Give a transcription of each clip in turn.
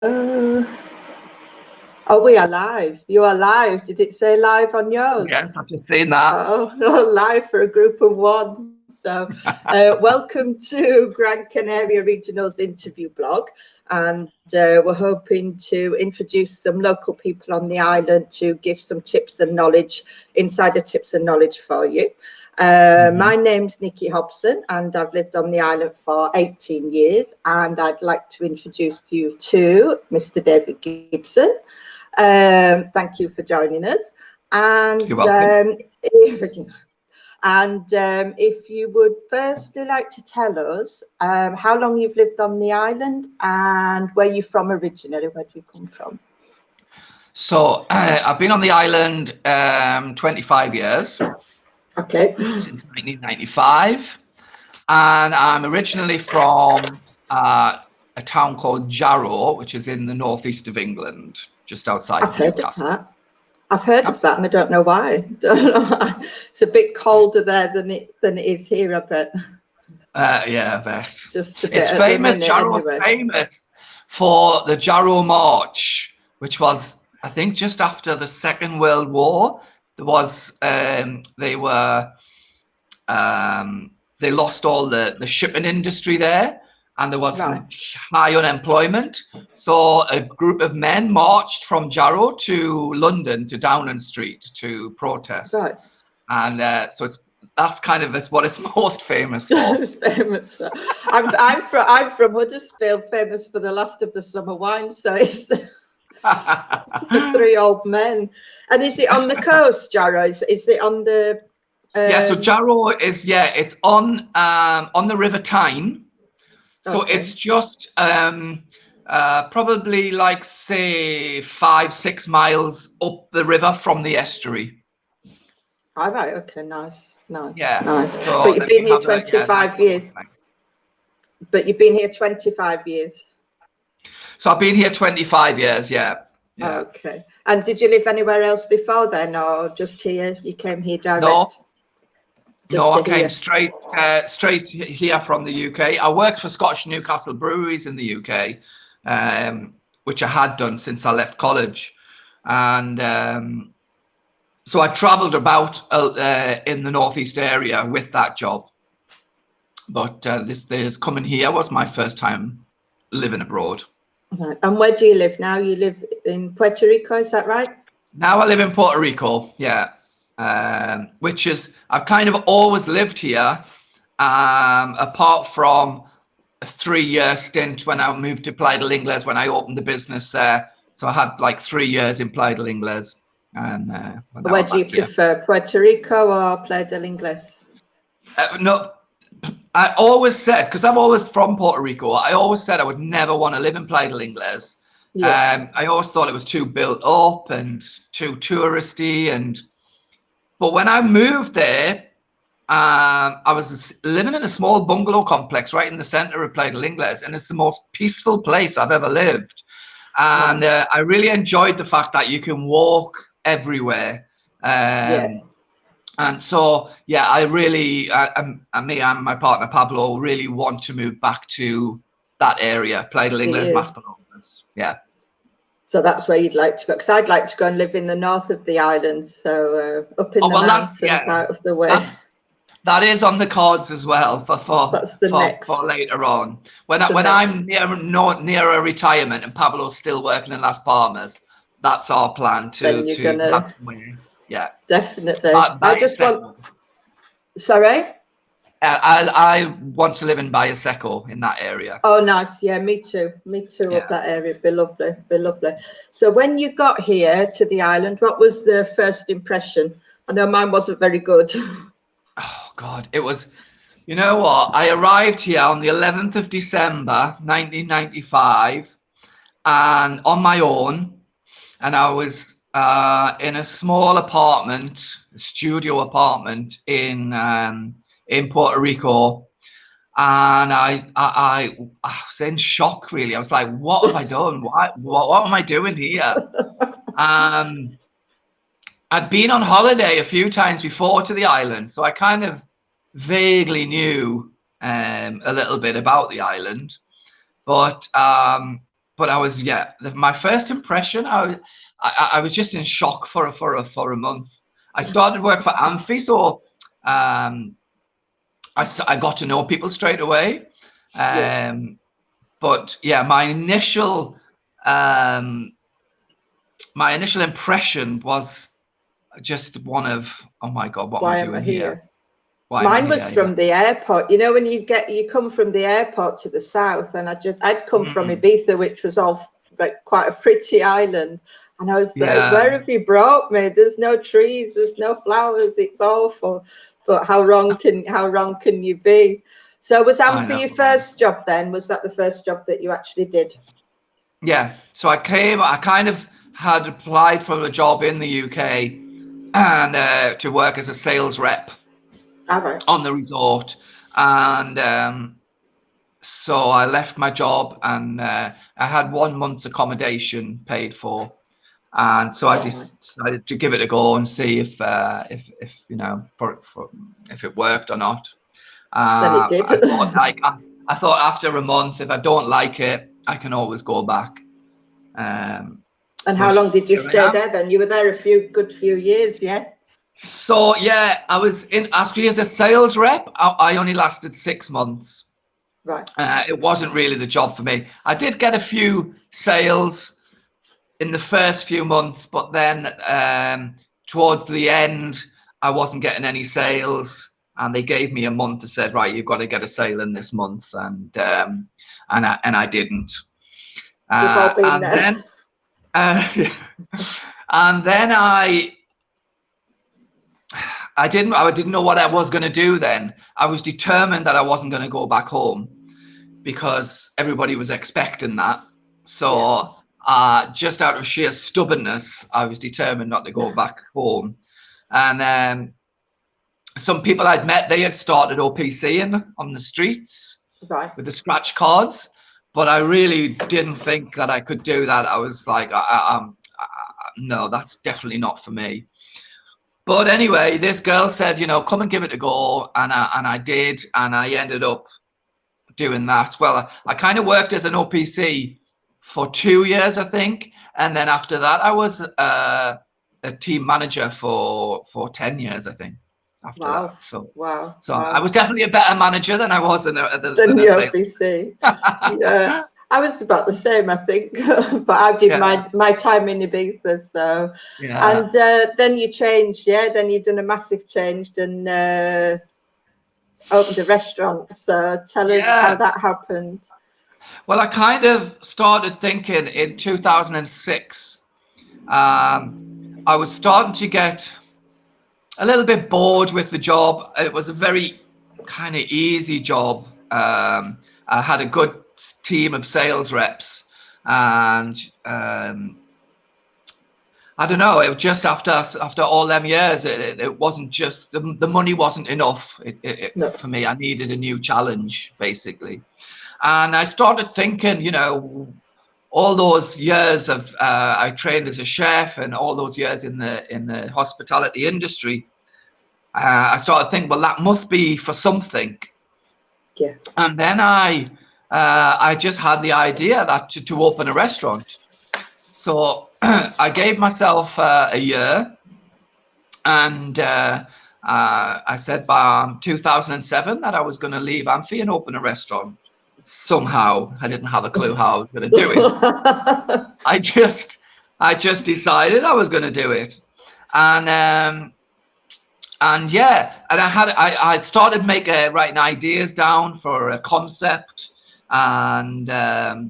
Oh, we are live. You are live. Did it say live on yours? Yes, I've just seen that. Oh, live for a group of one. So welcome to Gran Canaria Regional's interview blog. And we're hoping to introduce some local people on the island to give some tips and knowledge, insider tips and knowledge for you. My name's Nikki Hobson and I've lived on the island for 18 years, and I'd like to introduce you to Mr. David Gibson. Thank you for joining us. And you're welcome. If you would firstly like to tell us how long you've lived on the island and where you're from originally. Where do you come from? So I've been on the island 25 years. Okay. Since 1995, and I'm originally from a town called Gyro, which is in the northeast of England, just outside Newcastle. I've heard of that, and I don't know why. It's a bit colder there than it is here, I bet. Yeah, I bet. Just a bit. It's famous. Gyro is famous for the Gyro March, which was, I think, just after the Second World War. There was they lost all the shipping industry there, and there was high unemployment. So a group of men marched from Gyro to London, to Downing Street, to protest. Right. And so that's kind of what it's most famous for. Famous for. I'm from Huddersfield, famous for the last of the summer wine. So it's the three old men. And is it on the coast, Gyro? Is it on the? Yeah, so Gyro is it's on the River Tyne. So it's just probably like, say, 5-6 miles up the river from the estuary. All right. Okay. Nice. Yeah. Nice. So but you've been here 25 years. But you've been here 25 years. So I've been here 25 years. Yeah. Okay. And did you live anywhere else before then, or just here? You came here direct? No, I came straight here from the UK. I worked for Scotch Newcastle Breweries in the UK, which I had done since I left college. And so I travelled about in the northeast area with that job. But this coming here was my first time living abroad. Right. And where do you live now? You live in Puerto Rico, is that right? Now I live in Puerto Rico, yeah. Which is, I've kind of always lived here, apart from a 3-year stint when I moved to Playa del Ingles, when I opened the business there. So I had like 3 years in Playa del Ingles. And where do you prefer, Puerto Rico or Playa del Ingles? No, I always said, because I'm always from Puerto Rico, I always said I would never want to live in Playa del Ingles. Yeah. I always thought it was too built up and too touristy. But when I moved there, I was living in a small bungalow complex right in the center of Playa del Ingles, and it's the most peaceful place I've ever lived. And I really enjoyed the fact that you can walk everywhere. And so, yeah, I really, me and my partner Pablo really want to move back to that area, Playa del Ingles, Maspalomas. Yeah. So that's where you'd like to go, because I'd like to go and live in the north of the island, so up in the mountains, out of the way. That is on the cards as well for later on. When I'm near a retirement and Pablo's still working in Las Palmas, that's our plan that's where, yeah. Definitely. I just want. Sorry. I want to live in Valle Seco, in that area. Oh, nice. Yeah, me too. Up that area. Be lovely. So when you got here to the island, what was the first impression? I know mine wasn't very good. Oh, God. It was, you know what? I arrived here on the 11th of December, 1995, and on my own. And I was in a small apartment, a studio apartment in Puerto Rico, and I was in shock, really. I was like, what have I done? What am I doing here? I'd been on holiday a few times before to the island, so I kind of vaguely knew a little bit about the island, but but I was, yeah, my first impression, I was just in shock for a month. I started work for Amphi, so I got to know people straight away. But yeah, my initial impression was just one of, oh my God, what am I doing here? Mine was from the airport. You know, when you come from the airport to the south, and I'd come from Ibiza, which was all like quite a pretty island, and I was like, where have you brought me? There's no trees, there's no flowers, it's awful. But how wrong can you be? So was Amphi your first job then? Was that the first job that you actually did? Yeah. So I kind of had applied for a job in the UK and to work as a sales rep on the resort. And so I left my job, and I had 1 month's accommodation paid for. And so I decided to give it a go and see if you know, if it worked or not. Then it did. I thought after a month, if I don't like it, I can always go back. And how long did you stay there then? You were there a good few years, yeah? So yeah, I was actually as a sales rep, I only lasted 6 months. Right. It wasn't really the job for me. I did get a few sales in the first few months, but then towards the end, I wasn't getting any sales, and they gave me a month and said, right, you've got to get a sale in this month, and I didn't. We've all been there. Then, and then I didn't know what I was going to do then. I was determined that I wasn't going to go back home because everybody was expecting that. So just out of sheer stubbornness, I was determined not to go back home. And some people I'd met, they had started OPCing on the streets with the scratch cards, but I really didn't think that I could do that. I was like, no, that's definitely not for me. But anyway, this girl said, you know, come and give it a go, and I did, and I ended up doing that. Well, I kind of worked as an OPC for 2 years, I think, and then after that, I was a team manager for 10 years, I think. After that, so I was definitely a better manager than I was than the OPC. Yeah. I was about the same, I think, but I did my time in Ibiza. So, and then you changed, then you've done a massive change and opened a restaurant. So tell us how that happened. Well, I kind of started thinking in 2006. I was starting to get a little bit bored with the job. It was a very kind of easy job. I had a good team of sales reps, and I don't know, it was just after all them years, it wasn't just the money wasn't enough for me. I needed a new challenge, basically. And I started thinking, you know, all those years of I trained as a chef, and all those years in the hospitality industry, I started thinking, well, that must be for something. Yeah. And then I just had the idea that to open a restaurant. So I gave myself a year, and I said by 2007 that I was going to leave Amphi and open a restaurant. Somehow, I didn't have a clue how I was going to do it. I just decided I was going to do it, and I started writing ideas down for a concept. And I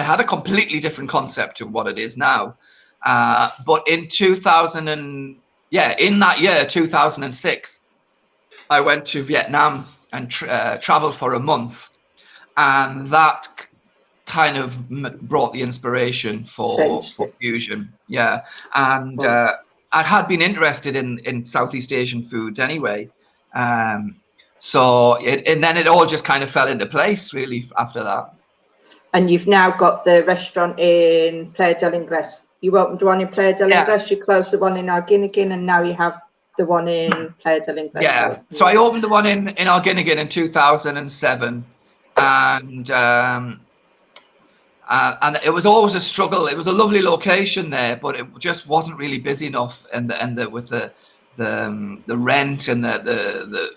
had a completely different concept of what it is now. But in that year, 2006, I went to Vietnam and traveled for a month, and that kind of brought the inspiration for fusion. Yeah, and I had been interested in Southeast Asian food anyway. So and then it all just kind of fell into place really after that. And you've now got the restaurant in Playa del Ingles. You opened one in Playa del Ingles, you closed the one in Arguineguin, and now you have the one in Playa del Ingles. Yeah, so I opened the one in Arguineguin in 2007, and and it was always a struggle. It was a lovely location there, but it just wasn't really busy enough, and with the rent and the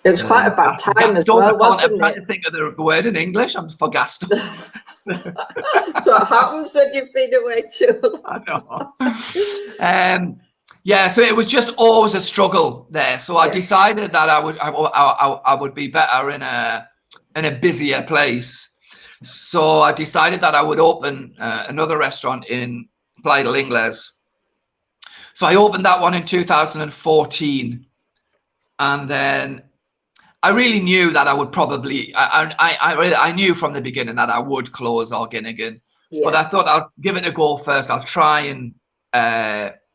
it was quite a bad time as well, wasn't I'm trying it? to think of the word in English. I'm for Gastos. That's what happens when you've been away too long. I know. Yeah, so it was just always a struggle there. So I decided that I would be better in a busier place. So I decided that I would open another restaurant in Playa del Ingles. So I opened that one in 2014, and then I really knew that I would probably, I knew from the beginning that I would close Orginnigan, but I thought I'll give it a go first. I'll try and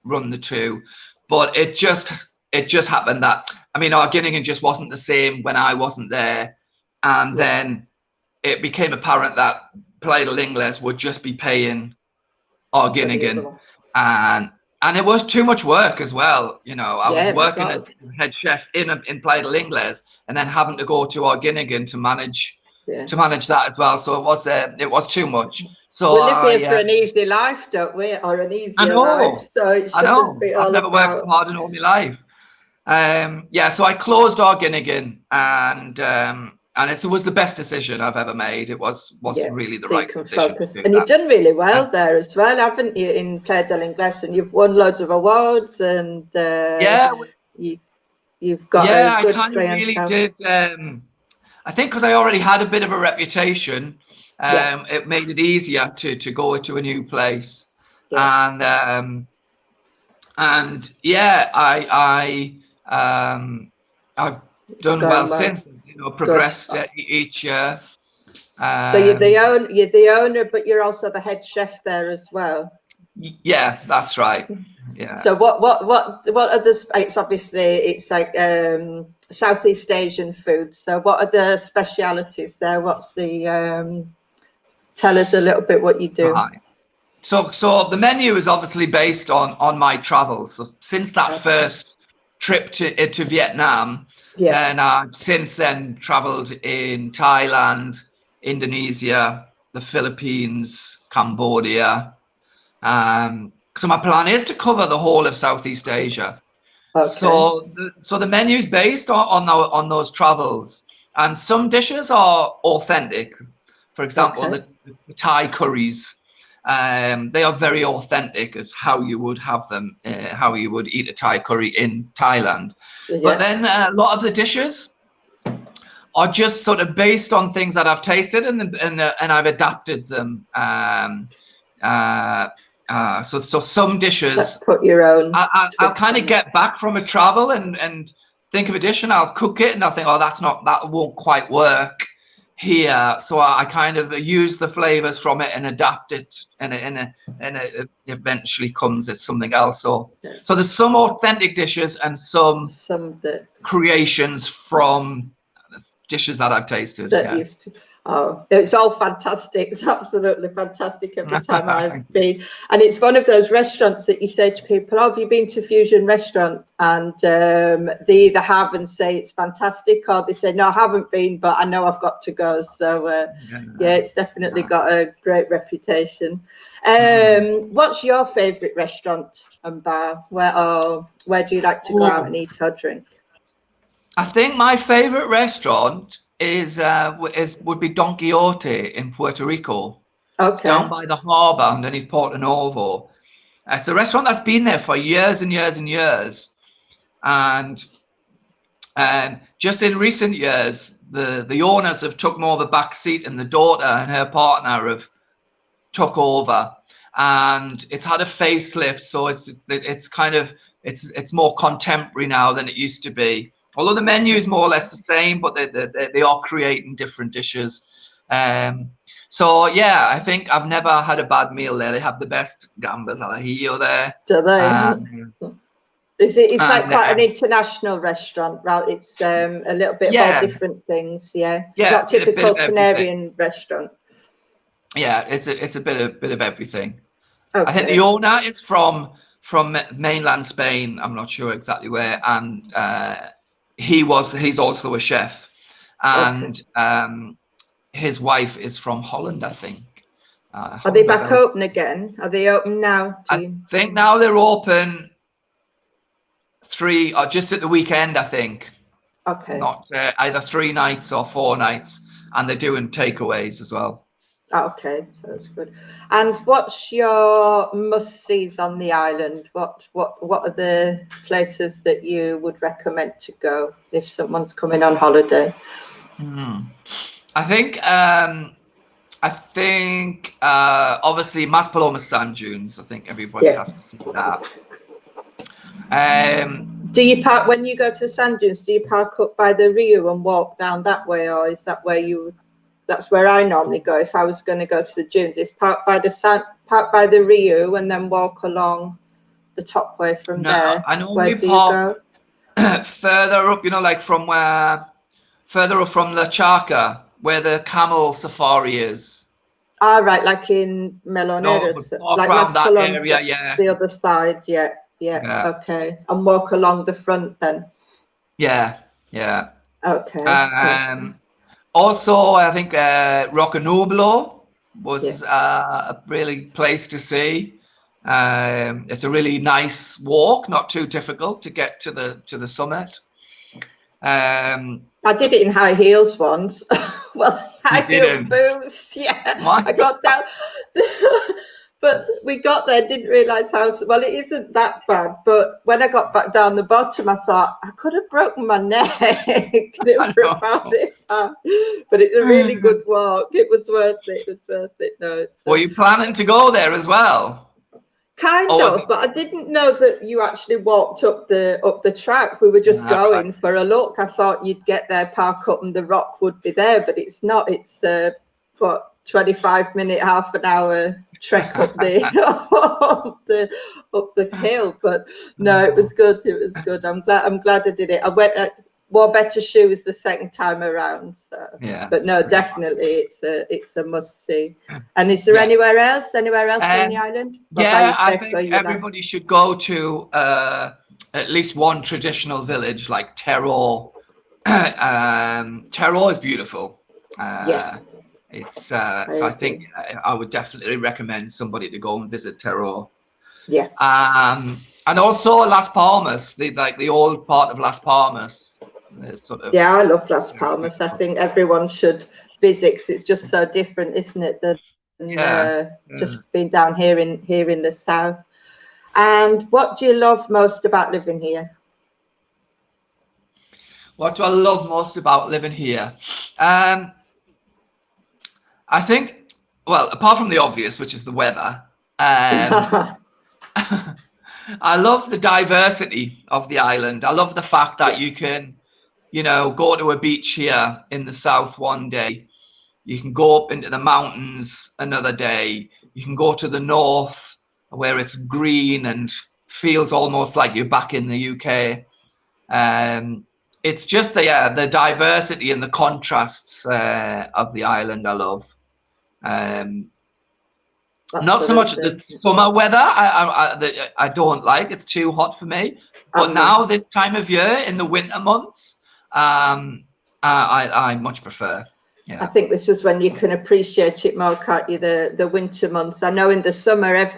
run the two, but it just happened that, I mean, Orginnigan just wasn't the same when I wasn't there, and then it became apparent that Playa del Ingles would just be paying Orginnigan, and it was too much work as well. You know, I was working as head chef in Playa del Ingles, and then having to go to Orginnigan to manage that as well. So it was too much. So we live here for an easy life, don't we? Or an easier life. So it shouldn't be all I've never worked hard in all my life. So I closed Orginnigan, and it was the best decision I've ever made. It wasn't really the right decision. And you've done really well there as well, haven't you, in Playa del Ingles? And you've won loads of awards, and you've got a good clientele. Really did. I think because I already had a bit of a reputation, it made it easier to go to a new place. And I've done well since. You know, progressed each year. So you're the owner, but you're also the head chef there as well. Yeah, that's right. Yeah. So what are the? It's obviously like Southeast Asian food. So what are the specialities there? What's the? Tell us a little bit what you do. Right. So the menu is obviously based on my travels. So since that first trip to Vietnam. Then I've since then traveled in Thailand, Indonesia, the Philippines, Cambodia. So my plan is to cover the whole of Southeast Asia. So the menu is based on those travels, and some dishes are authentic. For example, the Thai curries. They are very authentic as how you would have them, how you would eat a Thai curry in Thailand. But then a lot of the dishes are just sort of based on things that I've tasted, and I've adapted them. So some dishes. Let's put your own. I'll kind of get back from a travel and think of a dish, and I'll cook it, and I'll think, oh, that won't quite work here. So I kind of use the flavors from it and adapt it, and it eventually comes as something else. So there's some authentic dishes and some creations from dishes that I've tasted. It's all fantastic. It's absolutely fantastic every time I've been. And it's one of those restaurants that you say to people, have you been to Fusion Restaurant? And they either have and say it's fantastic, or they say, no, I haven't been, but I know I've got to go. So it's definitely got a great reputation. What's your favourite restaurant and bar? Where do you like to go out and eat or drink? I think my favourite restaurant would be Don Quixote in Puerto Rico. It's down by the harbour underneath Porto Novo. It's a restaurant that's been there for years and years and years, and just in recent years, the owners have took more of a back seat, and the daughter and her partner have took over, and it's had a facelift. So it's more contemporary now than it used to be. Although the menu is more or less the same, but they are creating different dishes. So yeah, I think I've never had a bad meal there. They have the best gambas al ajillo there. Do they? It's like quite an international restaurant, right? It's a little bit of all different things. Not typical Canarian restaurant. Yeah, it's a bit of everything. I think the owner is from mainland Spain. I'm not sure exactly where, and he's also a chef, and his wife is from Holland, I think. Are they back open again? Are they open now? I think now they're open 3 or just at the weekend, I think. Okay. Not either 3 nights or 4 nights, and they're doing takeaways as well. Okay, so that's good. And what's your must-sees on the island? What are the places that you would recommend to go if someone's coming on holiday? I think obviously Maspalomas sand dunes. I think everybody has to see that. Do you park when you go to the sand dunes? Do you park up by the Rio and walk down that way, or is that where you? That's where I normally go if I was going to go to the dunes. It's park by the Rio and then walk along the top way from there. I know where we do you go? further up. You know, like from further up from La Charca, where the camel safari is. Ah, right, like in Meloneras, like around that Maspalomas, area, yeah. The other side, yeah, okay, and walk along the front then. Yeah. Okay. Also, I think Rocanoblo was a really place to see. It's a really nice walk, not too difficult to get to the summit. I did it in high heels once. Well, high heel boots. Yeah, what? I got down. But we got there, didn't realise how well. It isn't that bad, but when I got back down the bottom, I thought I could have broken my neck. About this, but it's a really good walk. It was worth it. It was worth it. No. Were you planning to go there as well? Kind of, but I didn't know that you actually walked up the track. We were just going for a look. I thought you'd get there, park up, and the rock would be there, but it's not. It's 25-minute, half an hour trek up up the hill. But no, it was good. It was good. I'm glad I did it. I wore better shoes the second time around. So but no, definitely it's a must see. And is there anywhere else on the island? I think everybody should go to at least one traditional village like Terror. Terror is beautiful. It's so I think I would definitely recommend somebody to go and visit Terror. Yeah. And also Las Palmas, the old part of Las Palmas. Sort of, I love Las Palmas. I think everyone should visit because it's just so different, isn't it? Just being down here in the south. And what do you love most about living here? What do I love most about living here? I think, well, apart from the obvious, which is the weather, I love the diversity of the island. I love the fact that you can, go to a beach here in the south one day. You can go up into the mountains another day. You can go to the north where it's green and feels almost like you're back in the UK. It's just the diversity and the contrasts of the island I love. Not so much the summer weather I don't like. It's too hot for me. But now this time of year in the winter months, I much prefer. I think this is when you can appreciate it more, can't you? The winter months. I know in the summer,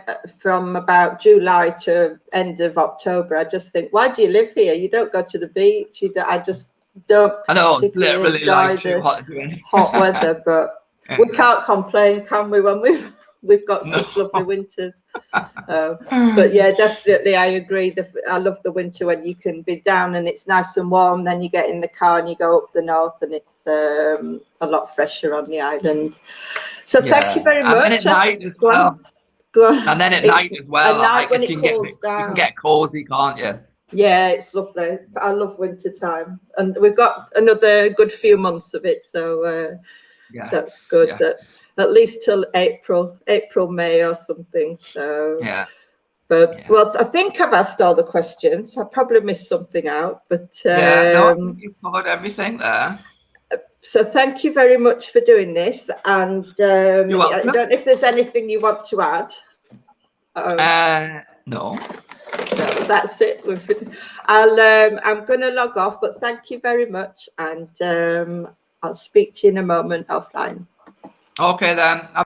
from about July to end of October, I just think, why do you live here? You don't go to the beach. I just don't. I know, literally like too hot. Hot weather, but we can't complain, can we? When we've got such lovely winters. But yeah, definitely, I agree. I love the winter when you can be down and it's nice and warm. Then you get in the car and you go up the north, and it's a lot fresher on the island. So thank you very much. And then at night as well. Go on. And then at night as well, like when it cools down. You can get cozy, can't you? Yeah, it's lovely. I love winter time, and we've got another good few months of it. So that's good. Yes. At least till April, May or something. So well, I think I've asked all the questions. I probably missed something out, but you've covered everything there. So thank you very much for doing this. And You're welcome. I don't know if there's anything you want to add. No, that's it. I'm going to log off, but thank you very much, and I'll speak to you in a moment offline. Okay then.